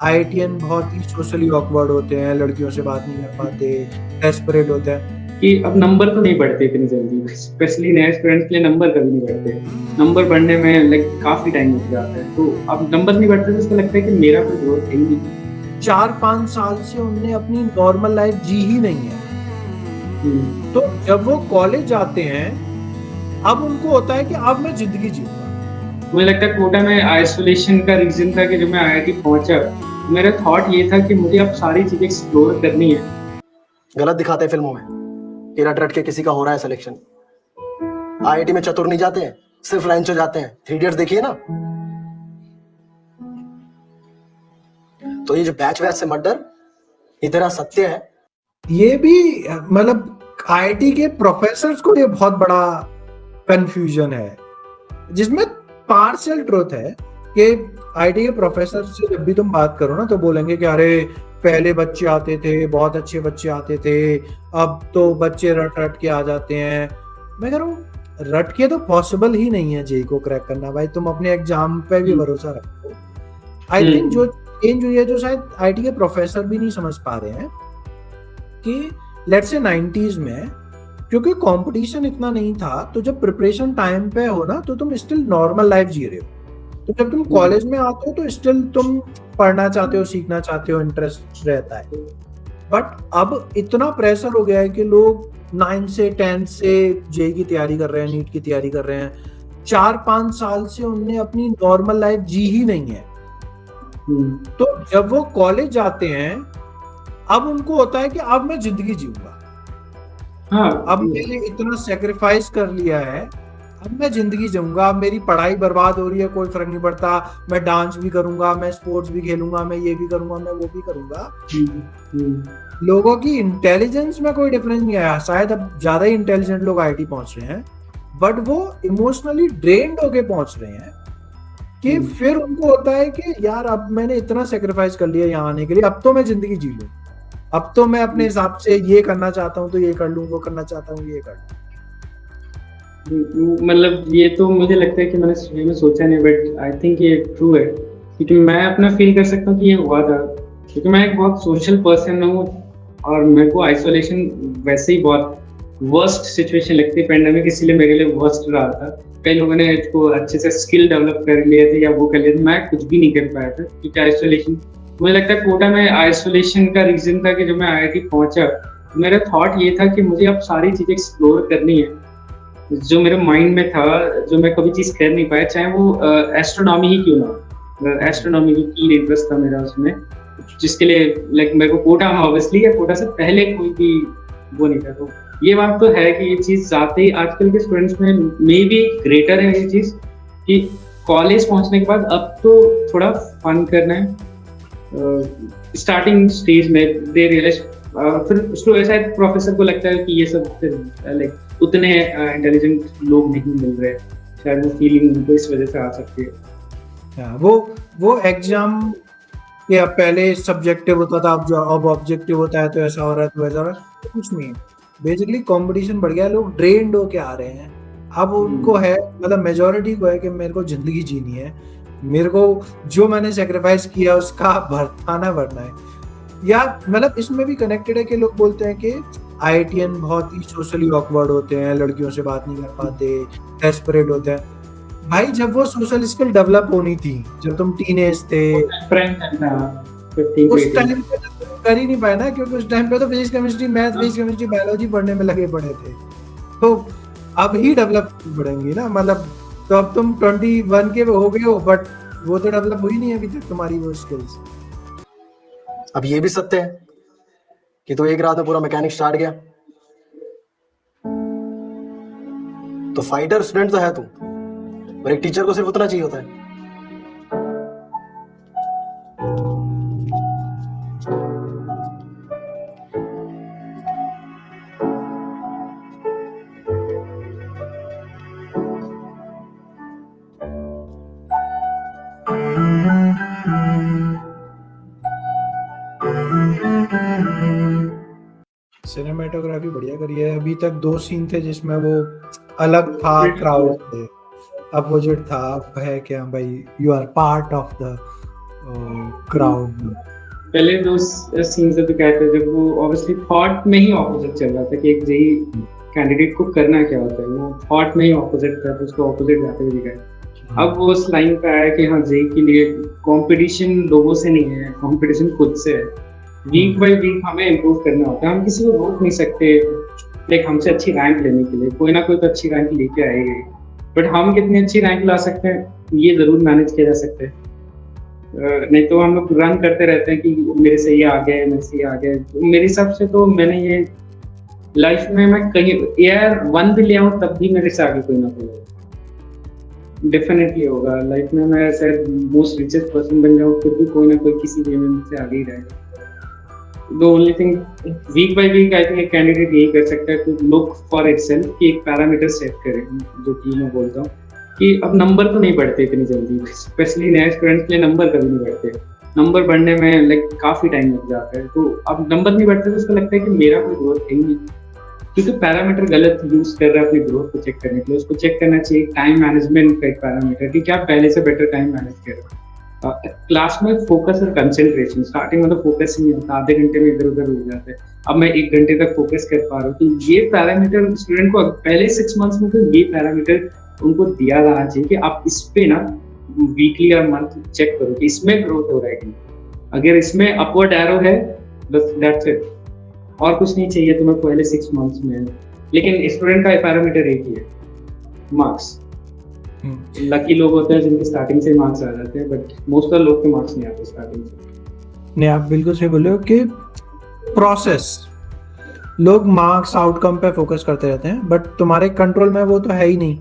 IITian बहुत ही socially awkward होते हैं, लड़कियों से बात नहीं कर पाते, डेस्परेट होते हैं। कि अब नंबर तो नहीं बढ़ते इतनी जल्दी, स्पेशली नए स्टूडेंट्स के लिए नंबर कभी नहीं बढ़ते। नंबर बढ़ने में लाइक काफ़ी टाइम लग जाता है, तो अब नंबर नहीं बढ़ते तो उसको लगता है कि मेरा कोई ग्रोथ है ही नहीं। 4-5 साल से उनने अपनी नॉर्मल लाइफ जी ही नहीं है। हुँ। तो जब वो कॉलेज जाते हैं, अब उनको होता है कि अब मैं ज़िंदगी जीऊँगा। मुझे लगता है कोटा में आइसोलेशन का रीज़न था कि जब मैं आईआईटी पहुँचा, मेरा थॉट ये था कि मुझे अब सारी चीज़ें एक्सप्लोर करनी है। गलत दिखाते हैं फिल्मों में कि रट रट के किसी का हो रहा है सिलेक्शन। आईआईटी में चतुर नहीं जाते हैं, सिर्फ लैंचो जाते हैं। 3 इडियट्स देखिए ना। तो ये जो बैच से मर्डर, ये तेरा सत्य है। ये भी मतलब आईआईटी के प्रोफेसर्स को ये बहुत बड़ा कंफ्यूजन है, जिसमें पार्शियल ट्रुथ है कि आईआईटी के प्रोफेसर से जब भी तुम बात करो ना तो बोलेंगे कि अरे पहले बच्चे आते थे, बहुत अच्छे बच्चे आते थे, अब तो बच्चे रट रट के आ जाते हैं। मैं कह रहा हूँ रट के तो पॉसिबल ही नहीं है जेई को क्रैक करना। भाई तुम अपने एग्जाम पे भी भरोसा रखो। आई थिंक जो चेंज हुई है, जो शायद आईआईटी के प्रोफेसर भी नहीं समझ पा रहे हैं कि लेट्स से 90s में क्योंकि कंपटीशन इतना नहीं था, तो जब प्रिपरेशन टाइम पे हो ना तो तुम स्टिल नॉर्मल लाइफ जी रहे हो। तो जब तुम कॉलेज में आते हो तो स्टिल तुम पढ़ना चाहते हो, सीखना चाहते हो, इंटरेस्ट रहता है। बट अब इतना प्रेशर हो गया है कि लोग 9 से 10 से जेई की तैयारी कर रहे हैं, नीट की तैयारी कर रहे हैं। 4-5 साल से उनने अपनी नॉर्मल लाइफ जी ही नहीं है। तो जब वो कॉलेज जाते हैं, अब उनको होता है कि अब मैं जिंदगी जीऊंगा। अब मैंने इतना सेक्रीफाइस कर लिया है, अब मैं जिंदगी जीऊंगा। अब मेरी पढ़ाई बर्बाद हो रही है, कोई फर्क नहीं पड़ता। मैं डांस भी करूंगा, मैं स्पोर्ट्स भी खेलूंगा, मैं ये भी करूंगा, मैं वो भी करूंगा। लोगों की इंटेलिजेंस में कोई डिफरेंस नहीं आया। शायद अब ज्यादा ही इंटेलिजेंट लोग आईआईटी पहुंच रहे हैं, बट वो इमोशनली ड्रेन्ड होके पहुंच रहे हैं कि फिर उनको होता है कि यार अब मैंने इतना सेक्रीफाइस कर लिया यहाँ आने के लिए, अब तो मैं जिंदगी जी लूं। अब तो मैं अपने हिसाब से ये करना चाहता हूँ तो ये कर लूँ, वो करना चाहता हूँ ये कर लूँ। मतलब ये तो मुझे लगता है कि मैंने सही में सोचा नहीं, बट आई थिंक ये ट्रू है, क्योंकि मैं अपना फील कर सकता हूँ कि ये हुआ था, क्योंकि मैं एक बहुत सोशल पर्सन हूँ और मेरे को आइसोलेशन वैसे ही बहुत वर्स्ट सिचुएशन लगती है। पेंडेमिक इसीलिए मेरे लिए वर्स्ट रहा था। कई लोगों ने इसको अच्छे से स्किल डेवलप कर लिए थे या वो कर लिए थे, मैं कुछ भी नहीं कर पाया था क्योंकि आइसोलेशन, मुझे लगता है कोटा में आइसोलेशन का रीजन था कि जब मैं आईआईटी पहुंचा मेरा थॉट ये था कि मुझे अब सारी चीजें एक्सप्लोर करनी है। जो मेरे माइंड में था, जो मैं कभी चीज कर नहीं पाया, चाहे वो एस्ट्रोनॉमी ही क्यों ना, एस्ट्रोनॉमी की कीन इंटरेस्ट था मेरा उसमें, जिसके लिए लाइक मेरे को कोटा में ऑब्वियसली या कोटा से पहले कोई भी वो नहीं था। तो ये बात तो है कि ये चीज जाते ही आजकल के स्टूडेंट्स में मे बी ग्रेटर है ये चीज कि कॉलेज पहुंचने के बाद अब तो थोड़ा फन करना है। स्टार्टिंग स्टेज में दे रियलाइज, फिर शायद प्रोफेसर को लगता है कि ये सब लाइक उतने इंटेलिजेंट लोग नहीं मिल रहे, शायद वो फीलिंग उनको इस वजह से आ सकती है। वो एग्जाम के पहले सब्जेक्टिव होता था, अब ऑब्जेक्टिव होता है, तो ऐसा हो रहा है तो ऐसा हो रहा है, कुछ नहीं है। बेसिकली कंपटीशन बढ़ गया, लोग ड्रेन्ड होके आ रहे हैं। अब उनको है, मतलब मेजॉरिटी को है कि मेरे को जिंदगी जीनी है, मेरे को जो मैंने सेक्रीफाइस किया उसका भरना भरना है। या मतलब इसमें भी कनेक्टेड है कि लोग बोलते हैं कि आईआईटीएन बहुत ही सोशली ऑकवर्ड होते हैं, लड़कियों से बात नहीं कर पाते, डेस्परेट होते हैं। भाई जब वो सोशल स्किल डेवलप होनी थी, जब तुम टीनेज थे, उस टाइम पे कर ही नहीं पाए ना, क्योंकि उस टाइम पे तो physics chemistry, math, physics chemistry, biology पढ़ने में लगे पड़े थे। तो अब ही डेवलप बढ़ेंगी ना, मतलब तो अब तुम 21 के हो गए हो, बट वो तो डेवलप हुई नहीं है अभी तक तुम्हारी वो स्किल्स। अब ये भी सत्य है कि तो एक रात में पूरा मैकेनिक स्टार्ट गया। तो फाइटर स्टूडेंट तो है तू, और एक टीचर को सिर्फ उतना चाहिए होता है। सिनेमेटोग्राफी बढ़िया करी है। अभी तक 2 सीन थे जिसमें वो अलग था क्राउड से, अपोजिट था। अब है क्या भाई, you are part of the crowd में। पहले जो सीन्स अभी कहते हैं, जब वो ऑब्वियसली थॉट में ही ऑपोजिट चल रहा था कि एक जेई कैंडिडेट को करना क्या होता है, वो थॉट में ही ऑपोजिट था, तो उसको ऑपोजिट जाते हुए दिखाया। अब वो उस लाइन पे आया कि हाँ, जेई के लिए कंपटीशन लोगों से नहीं है, कंपटीशन खुद से है। वीक बाय वीक हमें इम्प्रूव करना होता है, हम किसी को रोक नहीं सकते लाइक हमसे अच्छी रैंक लेने के लिए, कोई ना कोई तो अच्छी रैंक लेके आएगा ही। बट हम कितनी अच्छी रैंक ला सकते हैं ये जरूर मैनेज किया जा सकता है। नहीं तो हम लोग रन करते रहते हैं कि मेरे से ये आ गए, मेरे से ये आ गए। तो मेरे हिसाब से तो मैंने ये लाइफ में मैं कहीं एयर 1 भी ले आऊँ तब भी मेरे से आगे कोई ना कोई होगा, डेफिनेटली होगा। लाइफ में मैं शायद मोस्ट रिचेस्ट पर्सन बन जाऊँ, फिर भी कोई ना कोई किसी वे में मुझसे आगे ही रहेगा। The only thing, week by week I think एक कैंडिडेट यही कर सकता है टू लुक फॉर इटसेल्फ, कि एक पैरामीटर सेट करे, जो कि मैं बोलता हूँ कि अब नंबर तो नहीं बढ़ते इतनी जल्दी, स्पेशली नए स्टूडेंट्स के लिए नंबर कभी नहीं बढ़ते। नंबर बढ़ने में लाइक काफ़ी टाइम लग जाता है, तो अब नंबर नहीं बढ़ते तो उसको लगता है कि मेरा कोई ग्रोथ है ही नहीं, क्योंकि पैरामीटर गलत यूज कर रहा है अपनी ग्रोथ को चेक करने के लिए। उसको चेक करना चाहिए टाइम मैनेजमेंट का एक पैरामीटर, कि क्या पहले से बेटर टाइम मैनेज कर रहा है। क्लास में फोकस और कंसंट्रेशन, स्टार्टिंग में तो फोकस ही नहीं होता, आधे घंटे में इधर उधर हो जाते हैं। अब मैं 1 घंटे तक फोकस कर पा रहा हूँ, तो ये पैरामीटर स्टूडेंट को पहले 6 मंथ्स में तो ये पैरामीटर उनको दिया जाना चाहिए कि आप इस पे ना वीकली या मंथ चेक करो कि इसमें ग्रोथ हो रहा है कि नहीं। अगर इसमें अपवर्ड एरो है, बस दैट्स इट, और कुछ नहीं चाहिए तुम्हें पहले 6 मंथ्स में। लेकिन स्टूडेंट का पैरामीटर एक ही है, मार्क्स। लकी लोग होते हैं जिनके स्टार्टिंग से मार्क्स आ जाते हैं, बट मोस्ट ऑफ लोग के मार्क्स नहीं आते स्टार्टिंग से। नहीं, आप बिल्कुल सही बोले हो कि प्रोसेस, लोग मार्क्स आउटकम पे फोकस करते रहते हैं, बट तुम्हारे कंट्रोल में वो तो है ही नहीं।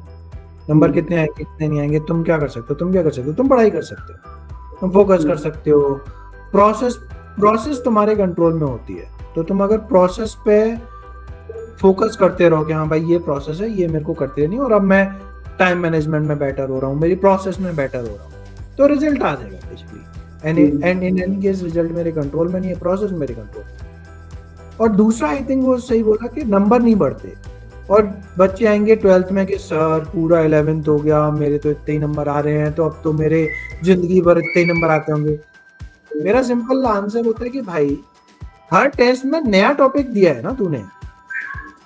नंबर कितने आएंगे कितने नहीं आएंगे, तुम क्या कर सकते हो, तुम क्या कर सकते हो, तुम पढ़ाई कर सकते हो, तुम फोकस कर सकते हो। प्रोसेस तुम्हारे कंट्रोल में होती है, तो तुम अगर प्रोसेस पे फोकस करते रहो कि हाँ भाई ये प्रोसेस है, ये मेरे को करते नहीं, और अब मैं टाइम मैनेजमेंट में बेटर हो रहा हूँ, मेरी प्रोसेस में बेटर हो रहा हूँ, तो रिजल्ट आ जाएगा basically. And in any case result मेरे कंट्रोल में नहीं है, प्रोसेस मेरे कंट्रोल में। और दूसरा आई थिंक वो सही बोला कि नंबर नहीं बढ़ते, और बच्चे आएंगे 12th में कि सर पूरा 11th हो गया, मेरे तो इतने ही नंबर आ रहे हैं, तो अब तो मेरे जिंदगी भर इतने ही नंबर आते होंगे। मेरा सिंपल आंसर होता है कि भाई हर टेस्ट में नया टॉपिक दिया है ना तूने।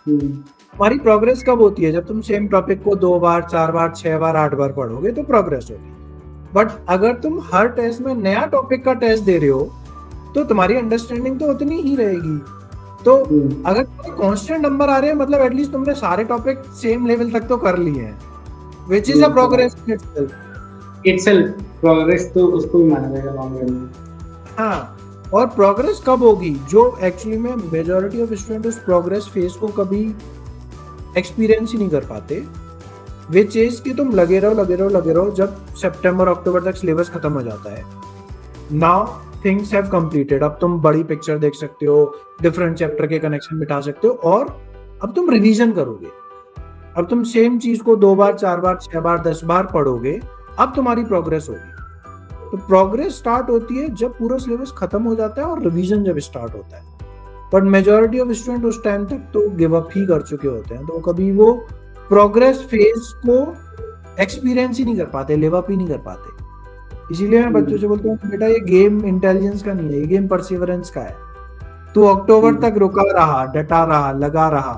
हमारी प्रोग्रेस कब होती है, जब तुम सेम टॉपिक को 2 बार 4 बार 6 बार 8 बार पढ़ोगे तो प्रोग्रेस होगी। बट अगर तुम हर टेस्ट में नया टॉपिक का टेस्ट दे रहे हो तो तुम्हारी अंडरस्टैंडिंग तो उतनी ही रहेगी। तो अगर कांस्टेंट नंबर आ रहे हैं, मतलब एटलीस्ट तुमने सारे टॉपिक सेम लेवल तक तो कर लिए हैं, which is a progress itself. Progress तो उसको भी माना जाएगा लॉन्ग रन में। हाँ, और प्रोग्रेस कब होगी, जो एक्चुअली में मेजॉरिटी ऑफ स्टूडेंट उस प्रोग्रेस फेज को कभी एक्सपीरियंस ही नहीं कर पाते, विच इज कि तुम लगे रहो जब सितंबर अक्टूबर तक सिलेबस खत्म हो जाता है। नाउ थिंग्स हैव कंप्लीटेड, अब तुम बड़ी पिक्चर देख सकते हो, डिफरेंट चैप्टर के कनेक्शन बिठा सकते हो, और अब तुम रिवीजन करोगे। अब तुम सेम चीज को 2 बार 4 बार 6 बार 10 बार पढ़ोगे, अब तुम्हारी प्रोग्रेस होगी। तो प्रोग्रेस स्टार्ट होती है जब पूरा सिलेबस खत्म हो जाता है और रिवीजन जब स्टार्ट होता है। बट मेजॉरिटी ऑफ स्टूडेंट उस टाइम तक तो गिव अप ही कर चुके होते हैं, तो कभी वो प्रोग्रेस फेज को एक्सपीरियंस ही नहीं कर पाते, लिव अप ही नहीं कर पाते। इसीलिए मैं बच्चों से बोलता हूँ बेटा ये गेम इंटेलिजेंस का नहीं है, ये गेम परसिवरेंस का है। तू अक्टूबर तक रुका रहा, डटा रहा, लगा रहा,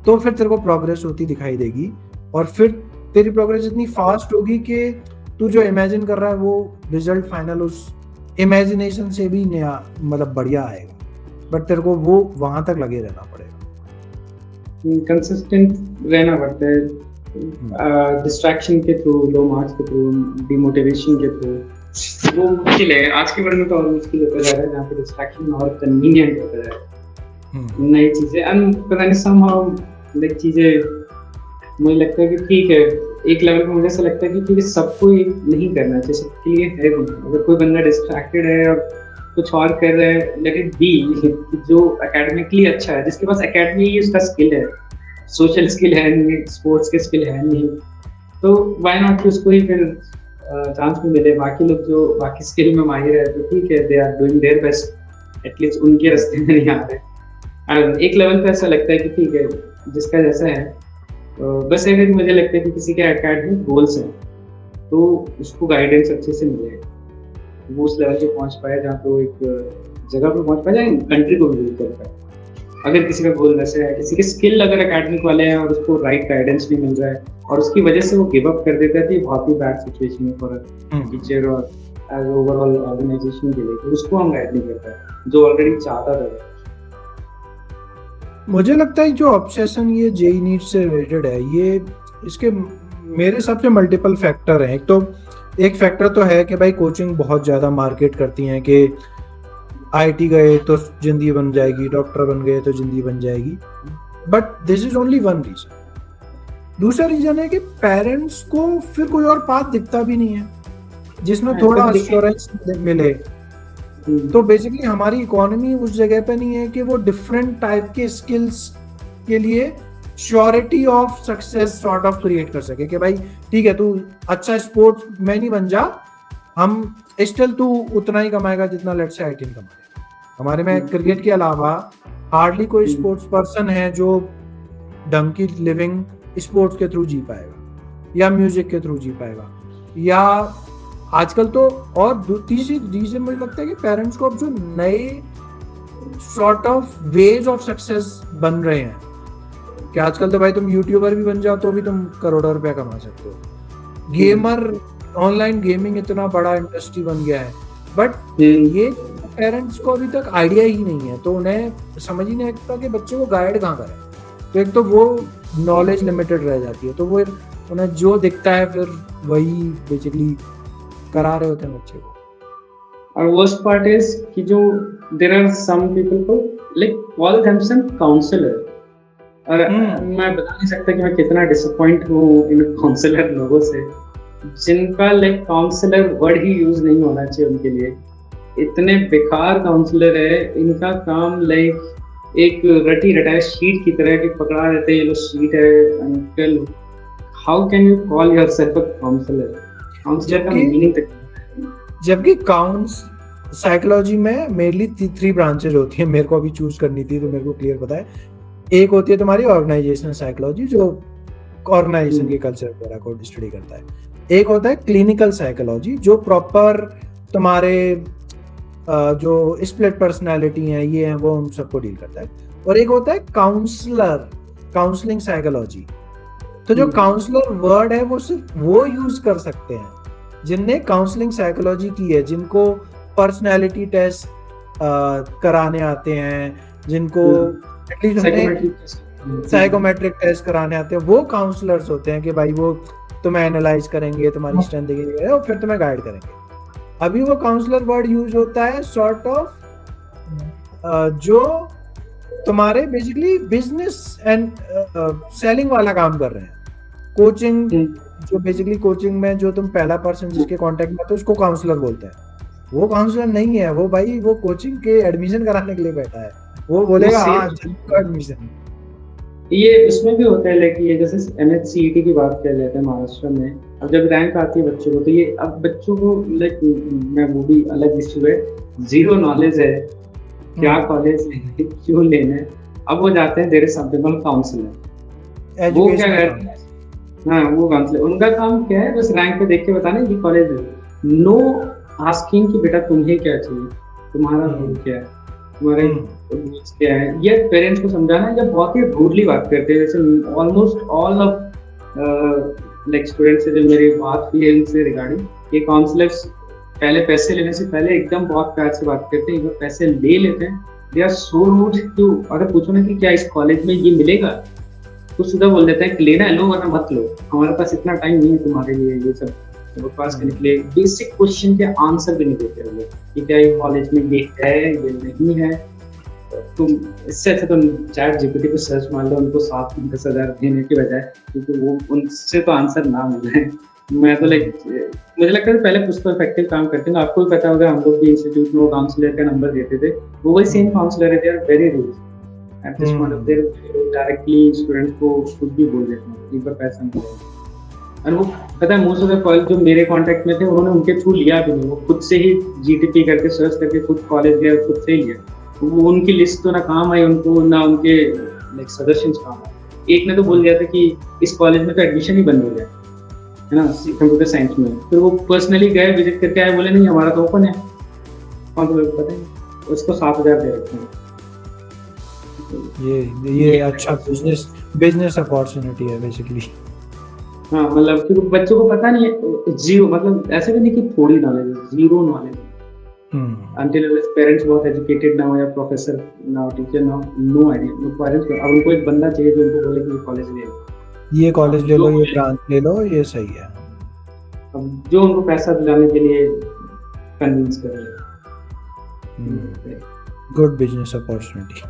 तो फिर तेरे को प्रोग्रेस होती दिखाई देगी, और फिर तेरी प्रोग्रेस इतनी फास्ट होगी कि तू जो इमेजिन कर रहा है वो रिजल्ट फाइनल उस इमेजिनेशन से भी नया, मतलब बढ़िया आएगा। बट तेरे को वो वहां तक लगे रहना पड़ेगा, कंसिस्टेंट रहना पड़ता है। डिस्ट्रैक्शन के थ्रू, लो मार्क्स के थ्रू, डिमोटिवेशन के थ्रू वो मुश्किल है। आज के वर्ल्ड में तो और मुश्किल होता जा रहा है, जहाँ पे डिस्ट्रैक्शन और कन्वीनियंट होता जा रहा है। नई चीजें पता नहीं समहाउ लाइक चीजें मुझे लगता है कि ठीक है, एक लेवल पे मुझे ऐसा लगता है कि सबको ये नहीं करना चाहिए, सबके लिए है भी। अगर कोई बंदा डिस्ट्रैक्टेड है और कुछ और कर रहा है, लेट इट बी। जो एकेडमिकली अच्छा है, जिसके पास एकेडमी ही उसका स्किल है, सोशल स्किल है नहीं, स्पोर्ट्स के स्किल है नहीं, तो वाई नॉट कि उसको ही फिर चांस भी मिले। बाकी लोग जो बाकी स्किल में माहिर है तो ठीक है, they are doing their best, at least उनके रास्ते में नहीं आ रहे। एक लेवल पे ऐसा लगता है कि ठीक है, जिसका जैसा है, बस एक मुझे लगता है कि किसी के एकेडमिक गोल्स हैं तो उसको गाइडेंस अच्छे से मिले। वो उस लेवल पे पहुंच पाए जहाँ पे वो एक जगह पे पहुंच पाए, जहाँ कंट्री को भी कर पाए। अगर किसी का गोल वैसे है, किसी के स्किल अगर एकेडमिक वाले हैं और उसको राइट गाइडेंस नहीं मिल रहा है और उसकी वजह से वो गिव अप कर देता है, तो ये बहुत ही बैड सिचुएशन है फॉर टीचर और एज ओवरऑल ऑर्गेनाइजेशन के लिए। तो उसको हम गाइड नहीं कर पाए जो ऑलरेडी चाहता था। मुझे लगता है जो ऑब्सेशन ये जेई नीट से रिलेटेड है, ये इसके मेरे हिसाब से मल्टीपल फैक्टर हैं। एक फैक्टर तो है कि भाई कोचिंग बहुत ज़्यादा मार्केट करती हैं कि आईटी गए तो जिंदगी बन जाएगी, डॉक्टर बन गए तो जिंदगी बन जाएगी, but this is only one reason. दूसरा रीजन है कि पेरेंट्स को फिर कोई और पाथ दिखता भी नहीं है जिसमें थोड़ा एश्योरेंस मिले। तो बेसिकली हमारी इकोनॉमी उस जगह पे नहीं है कि वो डिफरेंट टाइप के स्किल्स के लिए surety of success sort of create कर सके कि भाई ठीक है, तू अच्छा स्पोर्ट्स मैन ही बन जा, हम स्टिल तू उतना ही कमाएगा जितना लेट्स से आईटी कमाएगा। हमारे में क्रिकेट के अलावा हार्डली कोई स्पोर्ट्स पर्सन है जो ढंग की लिविंग स्पोर्ट्स के थ्रू जी पाएगा या म्यूजिक के थ्रू जी पाएगा। या आजकल तो और तीसरी रीजन मुझे लगता है कि पेरेंट्स को अब जो नए sort of ways of success बन रहे हैं कि आजकल तो भाई तुम यूट्यूबर भी बन जाओ तो भी तुम करोड़ों रुपया कमा सकते हो। गेमर, ऑनलाइन गेमिंग इतना बड़ा इंडस्ट्री बन गया है, बट ये पेरेंट्स को अभी तक आइडिया ही नहीं है, तो उन्हें समझ ही नहीं आता कि बच्चे को गाइड कहाँ करें। तो एक तो वो नॉलेज लिमिटेड रह जाती है, तो वो उन्हें जो दिखता है फिर वही बेसिकली करा रहे होते हैं बच्चे को। और वर्स्ट पार्ट इज कि जो देयर आर सम पीपल को लाइक कॉल देमसेल्फ काउंसलर, और मैं बता नहीं सकता कि मैं कितना डिसअपॉइंट हूँ इन काउंसलर लोगों से जिनका लाइक काउंसलर वर्ड ही यूज नहीं होना चाहिए उनके लिए। इतने बेकार काउंसलर है, इनका काम लाइक एक रटी रटाई शीट की तरह कि पकड़ा देते हैं, ये लो शीट है uncle, how can you call yourself a counsellor? Counsellor का मीनिंग तक, जबकि साइकोलॉजी में मेनली 3 ब्रांचेज होती है। मेरे को अभी चूज करनी थी तो मेरे को क्लियर पता है। एक होती है तुम्हारी ऑर्गेनाइजेशनल साइकोलॉजी जो ऑर्गेनाइजेशन के कल्चर वगैरह को स्टडी करता है। एक होता है क्लिनिकल साइकोलॉजी जो प्रॉपर तुम्हारे जो स्प्लिट पर्सनालिटी हैं ये हैं वो उन सबको डील करता है। और एक होता है काउंसलिंग साइकोलॉजी। तो जो काउंसलर वर्ड है वो सिर्फ वो यूज कर सकते हैं जिनने काउंसलिंग साइकोलॉजी की है, जिनको पर्सनालिटी टेस्ट कराने आते हैं, जिनको साइकोमेट्रिक टेस्ट कराने आते हैं, वो काउंसलर्स होते हैं कि भाई वो तुम्हें एनालाइज करेंगे, तुम्हारी स्ट्रेंथ देखेंगे और फिर तुम्हें गाइड करेंगे। अभी वो काउंसलर वर्ड यूज होता है सॉर्ट ऑफ जो तुम्हारे बेसिकली बिजनेस एंड सेलिंग वाला काम कर रहे हैं। कोचिंग जो बेसिकली कोचिंग में जो तुम पहला पर्सन जिसके कांटेक्ट में तो उसको काउंसलर बोलते हैं। वो काउंसलर नहीं है, वो भाई वो कोचिंग के एडमिशन कराने के लिए बैठा है। वो बोलेगा हाँ एडमिशन। ये उसमें भी होता है लाइक ये जैसे एमएचसीईटी की बात कर लेते हैं महाराष्ट्र में, अब जब रैंक आती है बच्चों को तो ये अब बच्चों को लाइक मैं वो भी अलग इश्यू है, जीरो नॉलेज है क्या कॉलेज लेना क्यों लेना है। अब वो जाते हैं there is something called counsellor. वो क्या करते हैं, हाँ वो काउंसलर उनका काम क्या है, बस रैंक पे देख के बताना ये कॉलेज है, नो आस्किंग कि बेटा तुम्हें क्या चाहिए, तुम्हारा गोल क्या है, तुम्हारे गोल्स क्या है। ये पेरेंट्स को समझाना है। जब बहुत ही रूडली बात करते हैं, जैसे almost all of like students से जो मेरी बात हुई है इनसे रिगार्डिंग, ये काउंसलर्स पहले पैसे लेने से पहले एकदम बहुत प्यार से बात करते हैं, एक पैसे ले लेते हैं, they are so rude to, अगर पूछो ना कि क्या इस कॉलेज में ये मिलेगा तो सीधा बोल देते हैं कि लेना है लो वरना मत लो, हमारे पास इतना टाइम नहीं है तुम्हारे लिए ये सब पास करने के लिए। बेसिक क्वेश्चन के आंसर भी नहीं देते वो लोग कि क्या ये कॉलेज में ये है ये नहीं है। तुम इससे अच्छा तुम चैट जीपीटी पे सर्च मार लो, उनको 7-10 देने के बजाय, क्योंकि वो उनसे तो आंसर ना मिले। मैं तो लाइक मुझे लगता है पहले कुछ तो इफेक्टिव काम करते हैं। आपको भी पता होगा हम लोग भी इंस्टीट्यूट में वो काउंसलर का नंबर देते थे, वो वही सेम काउंसलर है, they are very rude at this point of their, directly students को कुछ भी बोल देते हैं, एक बार पैसा मिलेगा। और वो पता है मोस्ट ऑफ द कॉलेज जो मेरे कांटेक्ट में थे उन्होंने उनके थ्रू लिया भी नहीं, वो खुद से ही जीटीपी करके सर्च करके खुद कॉलेज गए, खुद से ही लिया। वो उनकी लिस्ट तो ना काम आई उनको, ना उनके लाइक सजेशंस काम आए। एक ने तो बोल दिया था कि इस कॉलेज में तो एडमिशन ही बंद हो गया है ना, कंप्यूटर साइंस में। फिर वो पर्सनली गए, विजिट करके आए, बोले नहीं हमारा तो ओपन है। कौन सा लोग पता है, उसको 7,000 दे रखे हैं। ये अच्छा बिजनेस अपॉर्चुनिटी है बेसिकली। हाँ, मतलब कि बच्चों को पता नहीं है, जीरो, मतलब ऐसे भी नहीं कि थोड़ी नॉलेज है, zero knowledge until unless parents बहुत एजुकेटेड ना हो या प्रोफेसर ना हो, टीचर ना हो, नो आइडिया। पेरेंट्स को, अब उनको एक बंदा चाहिए जो उनको बोले कि कॉलेज ले लो, ये कॉलेज ले जो लो, ये बोले, ब्रांच ले लो, ये सही है। अब जो उनको पैसा दिलाने के लिए कन्विंस कर रहे हैं। Good business opportunity.